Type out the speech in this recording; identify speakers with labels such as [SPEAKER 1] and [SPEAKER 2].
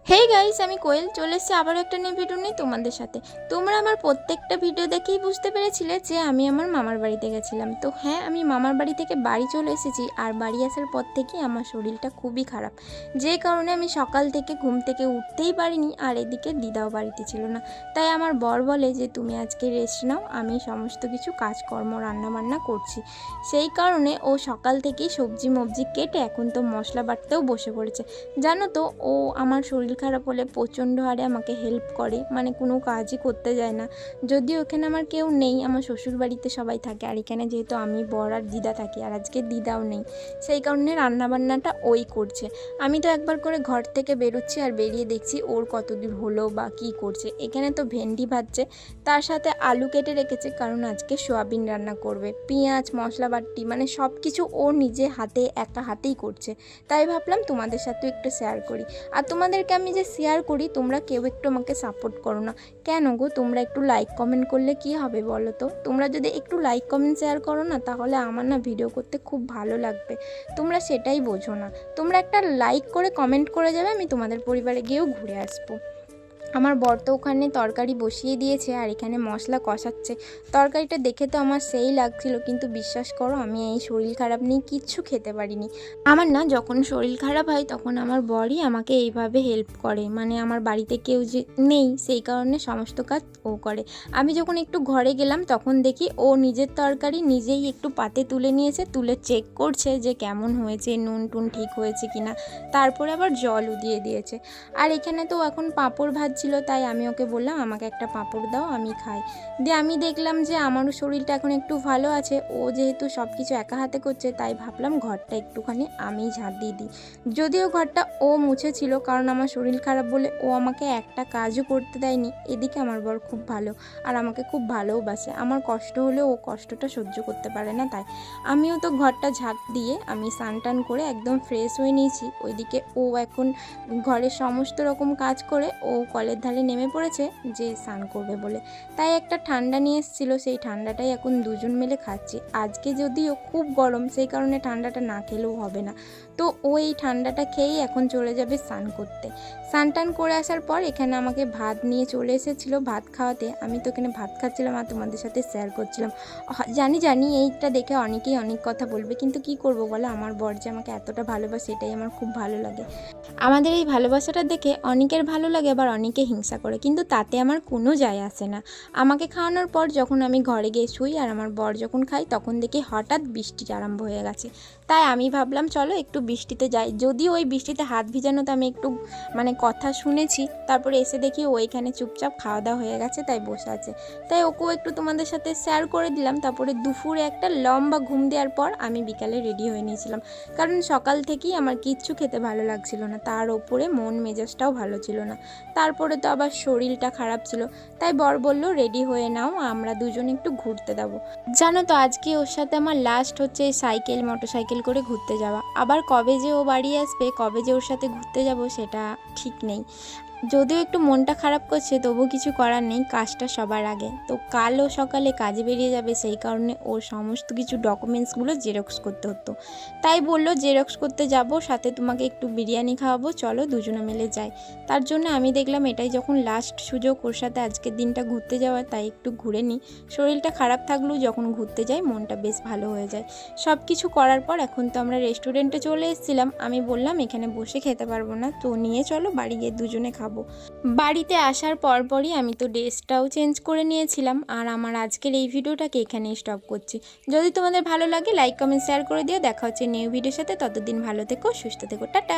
[SPEAKER 1] Hey guys, আমি কোয়েল চলে এসেছি আবারও একটা নিয়ে ভিডিও নিয়ে তোমাদের সাথে। তোমরা আমার প্রত্যেকটা ভিডিও দেখেই বুঝতে পেরেছিলে যে আমি আমার মামার বাড়িতে গেছিলাম। তো হ্যাঁ, আমি মামার বাড়ি থেকে বাড়ি চলে এসেছি। আর বাড়ি আসার পর থেকেই আমার শরীরটা খুবই খারাপ, যে কারণে আমি সকাল থেকে ঘুম থেকে উঠতেই পারিনি। আর এদিকে দিদাও বাড়িতে ছিল না। তাই আমার বর বলে যে তুমি আজকে রেস্ট নাও, আমি সমস্ত কিছু কাজকর্ম রান্নাবান্না করছি। সেই কারণে ও সকাল থেকেই সবজি মবজি কেটে এখন তো মশলা বাটতেও বসে পড়েছে। জানো তো, ও আমার শরীর খারাপ হলে প্রচণ্ড হারে আমাকে হেল্প করে, মানে কোনো কাজই করতে যায় না। যদিও এখানে আমার কেউ নেই, আমার শ্বশুর বাড়িতে সবাই থাকে, আর এখানে যেহেতু আমি বর আর দিদা থাকি, আর আজকে দিদাও নেই, সেই কারণে রান্নাবান্নাটা ওই করছে। আমি তো একবার করে ঘর থেকে বেরোচ্ছি আর বেরিয়ে দেখছি ওর কত দূর হলো বা কী করছে। এখানে তো ভেন্ডি ভাজছে, তার সাথে আলু কেটে রেখেছে, কারণ আজকে সোয়াবিন রান্না করবে। পেঁয়াজ মশলা বাটি মানে সব কিছু ও নিজে হাতে একা হাতেই করছে। তাই ভাবলাম তোমাদের সাথেও একটু শেয়ার করি। আর তোমাদেরকে আমি যে শেয়ার করি, তোমরা কেউ একটু আমাকে সাপোর্ট করো না কেন গো? তোমরা একটু লাইক কমেন্ট করলে কি হবে বলো তো? তোমরা যদি একটু লাইক কমেন্ট শেয়ার করো না, তাহলে আমার না ভিডিও করতে খুব ভালো লাগবে। তোমরা সেটাই বোঝো না। তোমরা একটা লাইক করে কমেন্ট করে যাবে, আমি তোমাদের পরিবারে গিয়েও ঘুরে আসবো। আমার বর তো ওখানে তরকারি বসিয়ে দিয়েছে আর এখানে মশলা কষাচ্ছে। তরকারিটা দেখে তো আমার সেই লাগছিল, কিন্তু বিশ্বাস করো আমি এই শরীর খারাপ নিয়ে কিচ্ছু খেতে পারিনি। আমার না যখন শরীর খারাপ হয় তখন আমার বরই আমাকে এইভাবে হেল্প করে, মানে আমার বাড়িতে কেউ যে নেই সেই কারণে সমস্ত কাজ ও করে। আমি যখন একটু ঘরে গেলাম তখন দেখি ও নিজের তরকারি নিজেই একটু পাতে তুলে নিয়েছে, তুলে চেক করছে যে কেমন হয়েছে, নুন টুন ঠিক হয়েছে কিনা, তারপরে আবার জলও দিয়ে দিয়েছে। আর এখানে তো এখন পাঁপড় ভাজছিল, তাই আমি ওকে বললাম আমাকে একটা পাঁপড় দাও, আমি খাই। দিয়ে আমি দেখলাম যে আমারও শরীরটা এখন একটু ভালো আছে। ও যেহেতু সব কিছু একা হাতে করছে, তাই ভাবলাম ঘরটা একটুখানি আমি ঝাড় দিয়ে দিই। যদিও ঘরটা ও মুছেছিল, কারণ আমার শরীর খারাপ বলে ও আমাকে একটা কাজও করতে দেয়নি। এদিকে আমার বর খুব ভালো আর আমাকে খুব ভালোবাসে। আমার কষ্ট হলেও ও কষ্টটা সহ্য করতে পারে না, তাই আমিও তো ঘরটা ঝাড় দিয়ে আমি স্নান টান করে একদম ফ্রেশ হয়ে নিয়েছি। ওইদিকে ও এখন ঘরের সমস্ত রকম কাজ করে ও কলের ধারে নেমে পড়েছে যে স্নান করবে বলে। তাই একটা ঠান্ডা নিয়ে এসেছিলো, সেই ঠান্ডাটাই এখন দুজন মিলে খাচ্ছি। আজকে যদিও খুব গরম, সেই কারণে ঠান্ডাটা না খেলেও হবে না। তো ও এই ঠান্ডাটা খেয়েই এখন চলে যাবে স্নান করতে। স্নান টান করে আসার পর এখানে আমাকে ভাত নিয়ে চলে এসেছিলো ভাত খাওয়াতে। আমি তো এখানে ভাত খাচ্ছিলাম আর তোমাদের সাথে শেয়ার করছিলাম। জানি এইটা দেখে অনেকেই অনেক কথা বলবে, কিন্তু কি করব বলো, আমার বর যে আমাকে এতটা ভালোবাসে এটাই আমার খুব ভালো লাগে। আমাদের এই ভালোবাসাটা দেখে অনেকের ভালো লাগে, আবার অনেকে হিংসা করে, কিন্তু তাতে আমার কোনো যায় আসে না। আমাকে খাওয়ানোর পর যখন আমি ঘরে গিয়ে শুই আর আমার বর যখন খাই, তখন দেখি হঠাৎ বৃষ্টি আরম্ভ হয়ে গেছে। তাই আমি ভাবলাম চলো একটু বৃষ্টিতে যাই। যদিও ওই বৃষ্টিতে হাত ভিজানোতে আমি একটু মানে কথা শুনেছি, তারপরে এসে দেখি ওইখানে চুপচাপ খাওয়া দাওয়া হয়ে গেছে, তাই বসে আছে। তাই ওকেও একটু তোমাদের সাথে শেয়ার করে দিলাম। তারপরে দুপুরে একটা লম্বা ঘুম দেওয়ার পর আমি বিকালে রেডি হয়ে নিয়েছিলাম, কারণ সকাল থেকেই আমার কিচ্ছু খেতে ভালো লাগছিল না, তার ওপরে মন মেজাজটাও ভালো ছিল না। তারপরে তো আবার শরীরটা খারাপ ছিল, তাই বর বলল রেডি হয়ে নাও, আমরা দুজন একটু ঘুরতে যাবো। জানো তো আজকে ওর সাথে আমার লাস্ট হচ্ছে মোটরসাইকেল করে ঘুরতে যাওয়া। আবার কবে যে ও বাড়ি আসবে, কবে যে ওর সাথে ঘুরতে যাব সেটা ঠিক নেই। যদিও একটু মনটা খারাপ করছে, তবু কিছু করার নেই, কাজটা সবার আগে। তো কালও সকালে কাজে বেরিয়ে যাবে, সেই কারণে ওর সমস্ত কিছু ডকুমেন্টসগুলো জেরক্স করতে হতো। তাই বললো জেরক্স করতে যাব, সাথে তোমাকে একটু বিরিয়ানি খাওয়াবো, চলো দুজনে মিলে যাই। তার জন্য আমি দেখলাম এটাই যখন লাস্ট সুযোগ ওর সাথে আজকের দিনটা ঘুরতে যাওয়ার, তাই একটু ঘুরে নিই। শরীরটা খারাপ থাকলেও যখন ঘুরতে যাই মনটা বেশ ভালো হয়ে যায়। সব কিছু করার পর এখন তো আমরা রেস্টুরেন্টে চলে এসেছিলাম। আমি বললাম এখানে বসে খেতে পারবো না, তো নিয়ে চলো বাড়ি গিয়ে দুজনে খাবো। বাড়িতে আসার পরপরই আমি তো ড্রেসটাও চেঞ্জ করে নিয়েছিলাম। আর আমার আজকের এই ভিডিওটাকে এখানেই স্টপ করছি। যদি তোমাদের ভালো লাগে লাইক কমেন্ট শেয়ার করে দিও। দেখা হচ্ছে নিউ ভিডিওর সাথে, ততদিন ভালো থেকো, সুস্থ থেকো, টাটা।